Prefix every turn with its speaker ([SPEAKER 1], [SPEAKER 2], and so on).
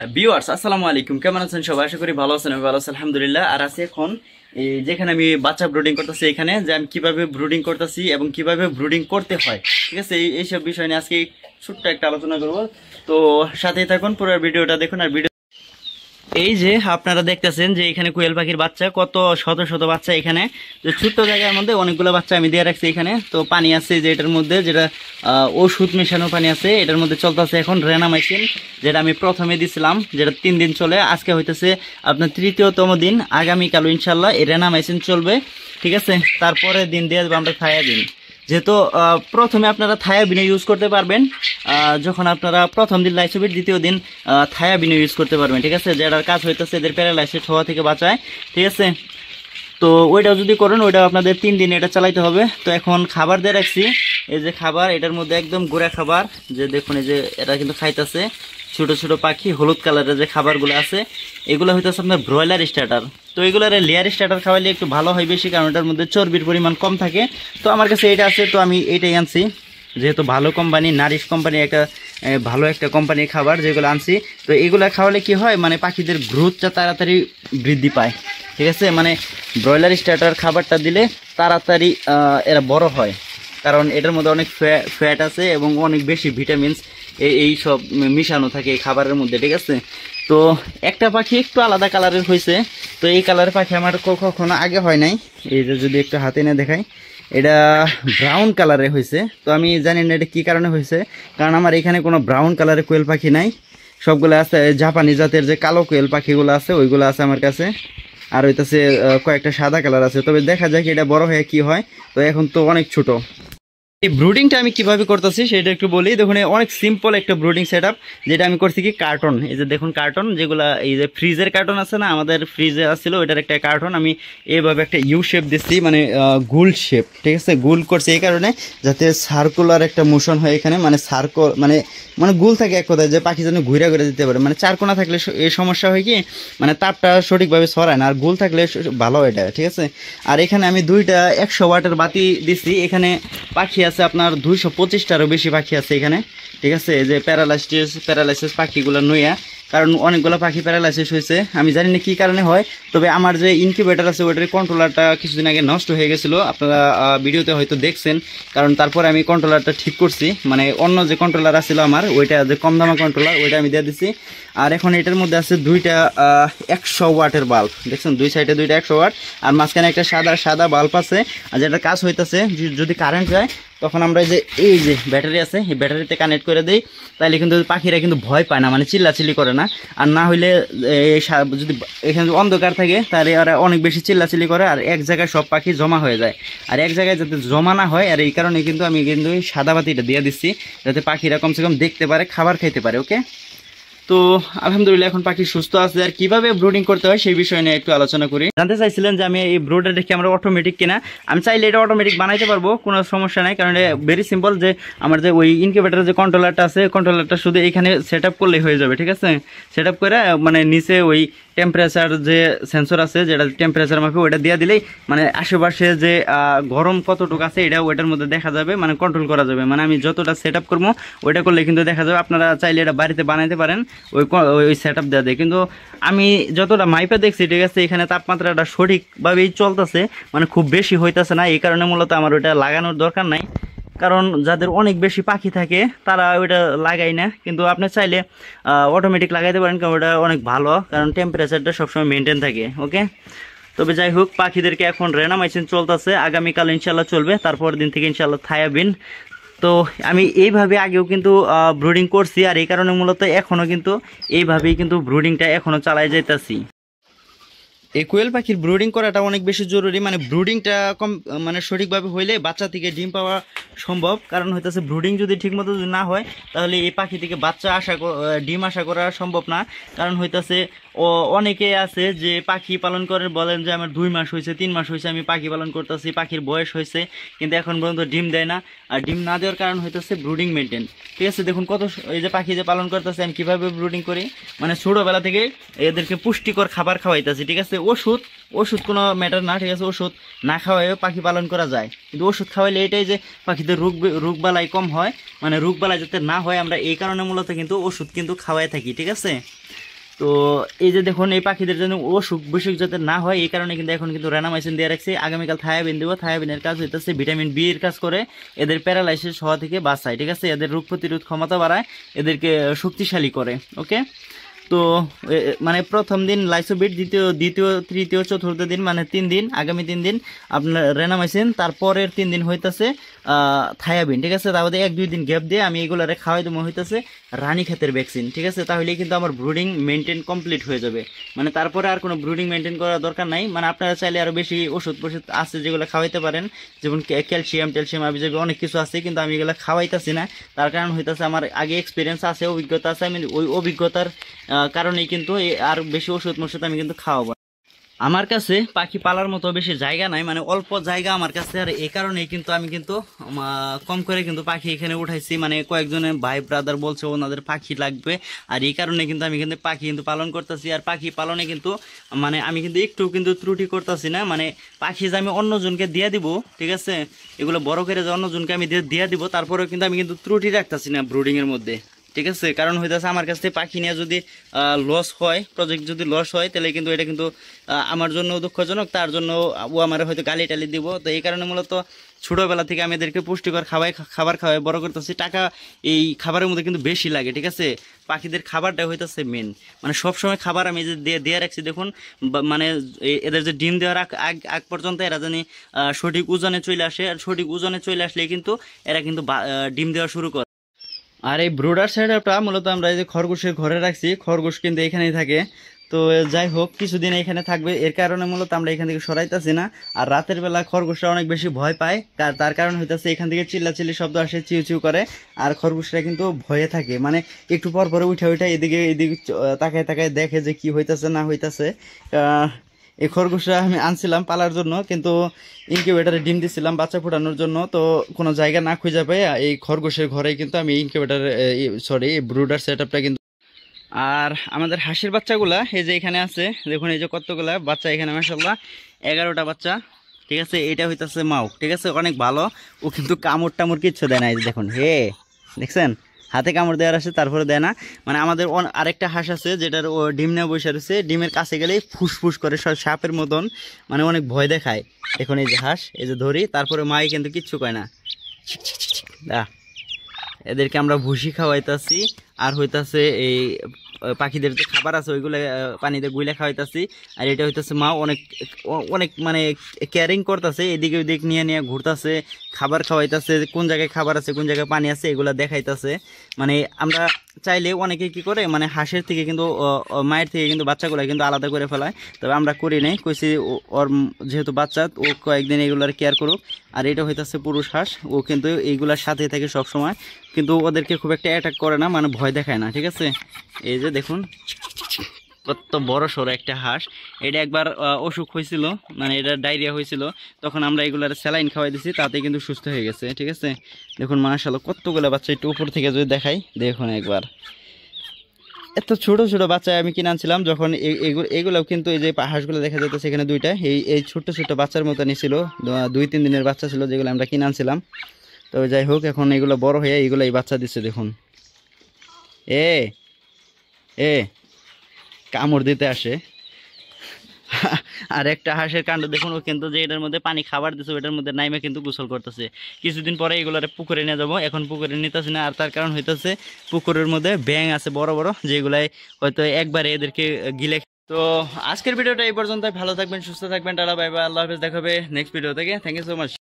[SPEAKER 1] Viewers আসসালামু আলাইকুম, কেমন আছেন সবাই? আশা করি ভালো আছেন। আমি ভালো আছি আলহামদুলিল্লাহ। আর আছি এখন যেখানে আমি বাচ্চা ব্রুডিং করতেছি, এখানে যে আমি কিভাবে ব্রুডিং করতেছি এবং কিভাবে ব্রুডিং করতে হয়, ঠিক আছে, এইসব বিষয় নিয়ে আজকে ছোট্ট একটা আলোচনা করব। তো সাথেই থাকুন, পুরো ভিডিওটা দেখুন। আর ভিডিও এই যে আপনারা দেখতেছেন যে এখানে কোয়েল পাখির বাচ্চা, কত শত শত বাচ্চা এখানে, যে ছোট্ট জায়গার মধ্যে অনেকগুলো বাচ্চা আমি দিয়ে রাখছি এখানে। তো পানি আছে যে এটার মধ্যে, যেটা ওষুধ মেশানো পানি আছে, এটার মধ্যে চলতেছে এখন রেনামাইসিন, যেটা আমি প্রথমে দিছিলাম, যেটা 3 দিন চলে। আজকে হইতেছে আপনার তৃতীয়তম দিন, আগামীকাল ইনশাল্লাহ এই রেনামাইসিন চলবে, ঠিক আছে। তারপরে দিন দিয়ে দেবো আমরা থায়াবিন। যেহেতু প্রথমে আপনারা থায়াবিন ইউজ করতে পারবেন, যখন আপনারা প্রথম দিন লাইসোবিট, দ্বিতীয় দিন থায়াবিন ইউজ করতে পারবেন, ঠিক আছে। যেটার কাজ হইতেছে এদের প্যারালাইসিস হওয়া থেকে বাঁচায়, ঠিক আছে। তো ওইটাও যদি করেন, ওইটাও আপনাদের 3 দিন এটা চালাইতে হবে। তো এখন খাবার দিয়ে রাখছি, এই যে খাবার, এটার মধ্যে একদম গুঁড়া খাবার, যে দেখুন এই যে এটা কিন্তু খাইতেছে ছোট ছোট পাখি, হলুদ কালারের যে খাবারগুলো আছে এগুলো হইতেছে আপনার ব্রয়লার স্টার্টার। তো এগুলোর লেয়ার স্টার্টার খাওয়ালে একটু ভালো হয় বেশি, কারণ এটার মধ্যে চর্বির পরিমাণ কম থাকে। তো আমার কাছে এটা আছে, তো আমি এইটাই আনছি, যেহেতু ভালো কোম্পানি, নারিশ কোম্পানি একটা ভালো একটা কোম্পানির খাবার যেগুলো আনছি। তো এগুলো খাওয়ালে কি হয়, মানে পাখিদের গ্রোথটা তাড়াতাড়ি বৃদ্ধি পায়, ঠিক আছে। মানে ব্রয়লার স্টার্টার খাবারটা দিলে তাড়াতাড়ি এরা বড় হয়, কারণ এটার মধ্যে অনেক ফ্যাট আছে এবং অনেক বেশি ভিটামিনস এই সব মিশানো থাকে এই খাবারের মধ্যে, ঠিক আছে। তো একটা পাখি একটু আলাদা কালারের হয়েছে, তো এই কালারের পাখি আমার কখনো আগে হয় নাই। এই যে যদি একটু হাতে এনে দেখাই, এটা ব্রাউন কালারে হয়েছে। তো আমি জানি না এটা কী কারণে হয়েছে, কারণ আমার এখানে কোনো ব্রাউন কালারের কোয়েল পাখি নাই, সবগুলো আছে জাপানি জাতের যে কালো কোয়েল পাখিগুলো আছে, ওইগুলো আছে আমার কাছে। আর হইতেছে কয়েকটা সাদা কালার আছে। তবে দেখা যাক এটা বড় হয়ে কি হয়। তো এখন তো অনেক ছোট। এই ব্রুডিংটা আমি কিভাবে করতেছি সেটা একটু বলি। দেখুন অনেক সিম্পল একটা ব্রুডিং সেটআপ, যেটা আমি করছি কি কার্টন, এই যে দেখুন কার্টন, যেগুলা এই যে ফ্রিজের কার্টন আছে না, আমাদের ফ্রিজে আসছিল ওইটার একটা কার্টন, আমি এইভাবে একটা ইউ শেপ দিচ্ছি, মানে গোল শেপ, ঠিক আছে। গোল করছি এই কারণে যাতে সার্কুলার একটা মোশন হয় এখানে, মানে সার্কল মানে মানে গোল থাকে এক কথায়, যে পাখি যেন ঘুরে ঘুরে দিতে পারে। মানে চারকোনা থাকলে এই সমস্যা হয় কি, মানে তাপটা সঠিকভাবে ছড়ায় না, আর গোল থাকলে ভালো এটা, ঠিক আছে। আর এখানে আমি 2টা 100 ওয়াটের বাতি দিচ্ছি। এখানে পাখি আছে আপনার 225টারও বেশি পাখি আছে এখানে, ঠিক আছে। এই যে প্যারালাইসিস পাখিগুলো নইয়া, কারণ অনেকগুলো পাখি প্যারালাইসিস হয়েছে, আমি জানি না কী কারণে হয়। তবে আমার যে ইনকিউবেটার আছে ওইটার কন্ট্রোলারটা কিছুদিন আগে নষ্ট হয়ে গেছিলো, আপনারা ভিডিওতে হয়তো দেখছেন। কারণ তারপরে আমি কন্ট্রোলারটা ঠিক করছি, মানে অন্য যে কন্ট্রোলার আছিল আমার, ওইটা যে কম দামা কন্ট্রোলার, ওইটা আমি দিয়ে দিচ্ছি। আর এখন এটার মধ্যে আছে 2টা 100 ওয়াটের বাল্ব, দেখছেন, 2 সাইডে 2টা 100 ওয়াট, আর মাঝখানে একটা সাদা বাল্ব আছে। আর যেটা কাজ হইতেছে, যদি কারেন্ট যায় তখন আমরা এই যে ব্যাটারি আছে, এই ব্যাটারিতে কানেক্ট করে দিই, তাহলে কিন্তু পাখিরা কিন্তু ভয় পায় না, মানে চিল্লাচিল্লি করে না। আর না হইলে যদি এখানে অন্ধকার থাকে তাহলে ওরা অনেক বেশি চিল্লাচিল্লি করে, আর এক জায়গায় সব পাখি জমা হয়ে যায়। আর এক জায়গায় যাতে জমা না হয়, আর এই কারণে কিন্তু আমি কিন্তু এই সাদা বাতিটা দিয়ে দিচ্ছি, যাতে পাখিরা কমসে কম দেখতে পারে, খাবার খাইতে পারে, ওকে। তো আলহামদুলিল্লাহ এখন পাখি সুস্থ আছে। আর কিভাবে ব্রুডিং করতে হয় সেই বিষয় নিয়ে একটু আলোচনা করি। জানতে চাইছিলেন যে আমি এই ব্রুডারটা কি আমরা অটোমেটিক কিনা, আমি চাইলে এটা অটোমেটিক বানাইতে পারবো, কোনো সমস্যা নাই, কারণ এটা ভেরি সিম্পল। যে আমার যে ওই ইনকিউবেটারের যে কন্ট্রোলারটা আছে, কন্ট্রোলারটা শুধু এখানে সেট আপ করলেই হয়ে যাবে, ঠিক আছে। সেট আপ করে মানে নিচে ওই টেম্পারেচার যে সেন্সর আছে, যেটা টেম্পারেচার মাপে, ওইটা দিয়ে দিলেই মানে আশেপাশে যে গরম কতটুকু আছে এটা ওইটার মধ্যে দেখা যাবে, মানে কন্ট্রোল করা যাবে। মানে আমি যতটা সেট আপ করবো ওইটা করলে কিন্তু দেখা যাবে। আপনারা চাইলে এটা বাড়িতে বানাইতে পারেন ওই সেট আপ দেওয়া দেয়। কিন্তু আমি যতটা মাইপে দেখছি, ঠিক আছে, এখানে তাপমাত্রাটা সঠিকভাবেই চলতেছে, মানে খুব বেশি হইতেছে না। এই কারণে মূলত আমার ওইটা লাগানোর দরকার নাই, কারণ যাদের অনেক বেশি পাখি থাকে তারা ওইটা লাগাই না। কিন্তু আপনি চাইলে অটোমেটিক লাগাইতে পারেন, কারণ ওটা অনেক ভালো, কারণ টেম্পারেচারটা সবসময় মেনটেন থাকে, ওকে। তবে যাই হোক, পাখিদেরকে এখন রেনামাইসিন চলতেছে, আগামীকাল ইনশাল্লাহ চলবে, তারপর দিন থেকে ইনশাল্লাহ থায়াবিন। তো আমি এইভাবে আগেও কিন্তু ব্রুডিং করছি, আর এই কারণে মূলত এখনও কিন্তু এইভাবেই কিন্তু ব্রুডিংটা এখনও চালাই যাইতেছি। এই কোয়েল পাখির ব্রুডিং করাটা অনেক বেশি জরুরি, মানে ব্রুডিংটা মানে সঠিকভাবে হইলে বাচ্চা থেকে ডিম পাওয়া সম্ভব। কারণ হইতেছে ব্রুডিং যদি ঠিকমতো যদি না হয়, তাহলে এই পাখি থেকে বাচ্চা ডিম আশা করা সম্ভব না। কারণ হইতেছে অনেকে আছে যে পাখি পালন করে, বলেন যে আমার 2 মাস হয়েছে, 3 মাস হয়েছে আমি পাখি পালন করতেছি, পাখির বয়স হয়েছে, কিন্তু এখন পর্যন্ত ডিম দেয় না। আর ডিম না দেওয়ার কারণ হইতেছে ব্রুডিং মেনটেন, ঠিক আছে। দেখুন কত এই যে পাখি যে পালন করতেছে, আমি কীভাবে ব্রুডিং করি, মানে ছোটোবেলা থেকে এদেরকে পুষ্টিকর খাবার খাওয়াইতেছি, ঠিক আছে। ওষুধ ওষুধ কোনো ম্যাটার না, ঠিক আছে, ওষুধ না খাওয়াইও পাখি পালন করা যায়, কিন্তু ওষুধ খাওয়াইলে এটাই যে পাখিদের রোগবালাই কম হয়, মানে রোগবালাই যাতে না হয় আমরা এই কারণে মূলত কিন্তু ওষুধ কিন্তু খাওয়াই থাকি, ঠিক আছে। তো এই যে দেখুন এই পাখিদের জন্য অসুখ বিসুখ যাতে না হয় এই কারণে কিন্তু এখন কিন্তু রানামাইসিন দিয়ে রাখছি। আগামীকাল থায়াবিন দেবো। থায়াবিনের কাজ হইতেছে ভিটামিন বি এর কাজ করে, এদের প্যারালাইসিস হওয়া থেকে বাঁচায়, ঠিক আছে, এদের রোগ প্রতিরোধ ক্ষমতা বাড়ায়, এদেরকে শক্তিশালী করে। ওকে, তো মানে প্রথম দিন লাইসোবিট, দ্বিতীয় তৃতীয় চতুর্থ দিন মানে 3 দিন, আগামী 3 দিন আপনার রেনামাইসিন, তারপরের 3 দিন হইতেছে থায়াবিন, ঠিক আছে। তারপরে 1-2 দিন গ্যাপ দিয়ে আমি এগুলারে খাওয়াই দেবো হইতেছে রানীক্ষেতের ভ্যাকসিন, ঠিক আছে। তাহলে কিন্তু আমার ব্রুডিং মেনটেন কমপ্লিট হয়ে যাবে, মানে তারপরে আর কোনো ব্রুডিং মেনটেন করার দরকার নাই। মানে আপনারা চাইলে আরও বেশি ওষুধ আছে যেগুলো খাওয়াইতে পারেন, যেমন ক্যালসিয়াম আবিজাবি অনেক কিছু আছে, কিন্তু আমি এগুলো খাওয়াইতেছি না। তার কারণ হইতেছে আমার আগে এক্সপিরিয়েন্স আছে, অভিজ্ঞতা আছে, আমি ওই অভিজ্ঞতার কারণেই কিন্তু আর বেশি ওষুধ আমি কিন্তু খাওয়াবো। আমার কাছে পাখি পালার মতো বেশি জায়গা নাই, মানে অল্প জায়গা আমার কাছে, আর এই কারণেই কিন্তু আমি কিন্তু কম করে কিন্তু পাখি এখানে উঠাইছি। মানে কয়েকজনে ভাই ব্রাদার বলছে ওনাদের পাখি লাগবে, আর এই কারণে কিন্তু আমি কিন্তু পাখি কিন্তু পালন করতেছি। আর পাখি পালনে কিন্তু মানে আমি কিন্তু একটু কিন্তু ত্রুটি করতেছি না, মানে পাখি যে আমি অন্যজনকে দিয়ে দিব, ঠিক আছে, এগুলো বড় করে যে অন্যজনকে আমি দিয়ে দিব, তারপরেও কিন্তু আমি কিন্তু ত্রুটি রাখতেছি না ব্রুডিংয়ের মধ্যে, ঠিক আছে। কারণ হইতেছে আমার কাছ থেকে পাখি নিয়ে যদি লস হয়, প্রজেক্ট যদি লস হয়, তাহলে কিন্তু এটা কিন্তু আমার জন্য দুঃখজনক, তার জন্য ও আমার হয়তো গালি টালি দিব। তো এই কারণে মূলত ছোটোবেলা থেকে আমি এদেরকে পুষ্টিকর খাবার খাওয়াই বড় করতেছি। টাকা এই খাবারের মধ্যে কিন্তু বেশি লাগে, ঠিক আছে। পাখিদের খাবারটা হইতেছে মেন, মানে সবসময় খাবার আমি যে দিয়ে রাখছি দেখুন, মানে এদের যে ডিম দেওয়ার আগ পর্যন্ত এরা জানি সঠিক ওজনে চলে আসে, আর সঠিক ওজনে চলে আসলে কিন্তু এরা কিন্তু ডিম দেওয়া শুরু করে। আর এই ব্রুডার সেটআপটা মূলত আমরা এই যে খরগোশের ঘরে রাখছি, খরগোশ কিন্তু এখানেই থাকে। তো যাই হোক কিছুদিন এখানে থাকবে, এর কারণে মূলত আমরা এখান থেকে সরাইতেছি না। আর রাতের বেলা খরগোশরা অনেক বেশি ভয় পায়, তার কারণ হইতেছে এখান থেকে চিল্লাচিল্লি শব্দ আসে, চিউ চিউ করে, আর খরগোশরা কিন্তু ভয়ে থাকে, মানে একটু পর পরে উঠে এদিকে তাকায় দেখে যে কি হইতেছে না হইতেছে। এই খরগোশরা আমি আনছিলাম পালার জন্য, কিন্তু ইনকিউবেটারে ডিম দিছিলাম বাচ্চা ফোটানোর জন্য, তো কোনো জায়গা না খুঁজে পাই এই খরগোশের ঘরেই কিন্তু আমি ব্রুডার সেটআপটা কিন্তু। আর আমাদের হাঁসের বাচ্চাগুলা এই যে এখানে আছে দেখুন, এই যে কতগুলা বাচ্চা এখানে মাশাআল্লাহ 11টা বাচ্চা, ঠিক আছে। এটা হইতেছে মাও, ঠিক আছে, অনেক ভালো, ও কিন্তু কামড় টামড় কিচ্ছু দেয় না। এই দেখুন, দেখছেন হাতে কামড় দেওয়ার আছে তারপরে দেয় না। মানে আমাদের আরেকটা হাঁস আছে যেটার ও ডিম নিয়ে বসে রয়েছে, ডিমের কাছে গেলেই ফুসফুস করে সাপের মতন, মানে অনেক ভয় দেখায়। এখন এই যে হাঁস, এই যে ধরি, তারপরে মাই কিন্তু কিচ্ছু কয় না। এদেরকে আমরা ভুসি খাওয়াইতেছি, আর হইতাছে এই পাখিদের যে খাবার আছে ওইগুলো পানিতে গুইলে খাওয়াইতেছি। আর এটা হইতেছে মা অনেক অনেক মানে কেয়ারিং করতেছে, এদিকে ওইদিক নিয়ে ঘুরতেছে, খাবার খাওয়াইতেছে, কোন জায়গায় খাবার আছে কোন জায়গায় পানি আছে এগুলো দেখাইতেছে। মানে আমরা চাইলে অনেকে কি করে, মানে হাঁসের থেকে কিন্তু মায়ের থেকে কিন্তু বাচ্চাগুলো কিন্তু আলাদা করে ফেলায়, তবে আমরা করি নাই, কইছি ওর যেহেতু বাচ্চা ও কয়েকদিন এগুলোর কেয়ার করুক। আর এটা হইতেছে পুরুষ হাঁস, ও কিন্তু এইগুলার সাথে থাকে সব সময়, কিন্তু ওদেরকে খুব একটা অ্যাটাক করে না, মানে ভয় দেখায় না, ঠিক আছে। এই যে দেখুন কত বড় সড়ো একটা হাঁস, এটা একবার অসুখ হয়েছিল, মানে এটা ডায়রিয়া হয়েছিল, তখন আমরা এগুলার স্যালাইন খাওয়াই দিছি, তাতে কিন্তু সুস্থ হয়ে গেছে, ঠিক আছে। দেখুন মাশাআল্লাহ কতগুলো বাচ্চা, একটু উপর থেকে যদি দেখাই দেখুন একবার, এত ছোট ছোট বাচ্চা আমি কিনে আনছিলাম যখন এগুলোও কিন্তু এই যে হাঁসগুলো দেখা যেত সেখানে দুইটা এই ছোট্ট ছোট্ট বাচ্চার মতনই ছিল, 2-3 দিনের বাচ্চা ছিল যেগুলো আমরা কিনে আনছিলাম। তো যাই হোক এখন এগুলো বড় হয়ে এগুলো এই বাচ্চা দিচ্ছে দেখুন, এ কামড় দিতে আসে। আর একটা হাঁসের কাণ্ড দেখুন, ও কিন্তু যে এটার মধ্যে পানি খাবার দিচ্ছে ওটার মধ্যে নাইমে কিন্তু গোসল করতেছে। কিছুদিন পরে এগুলোরে পুকুরে নিয়ে যাবো, এখন পুকুরে নিতেছি না, আর তার কারণ হইতেছে পুকুরের মধ্যে ব্যাঙ আছে বড় বড়, যেগুলাই হয়তো একবারে এদেরকে গিলে। তো আজকের ভিডিওটা এই পর্যন্ত, ভালো থাকবেন সুস্থ থাকবেন, টাটা বাই বাই, আল্লাহ হাফেজ, দেখাবে নেক্সট ভিডিও থেকে। Thank you so much.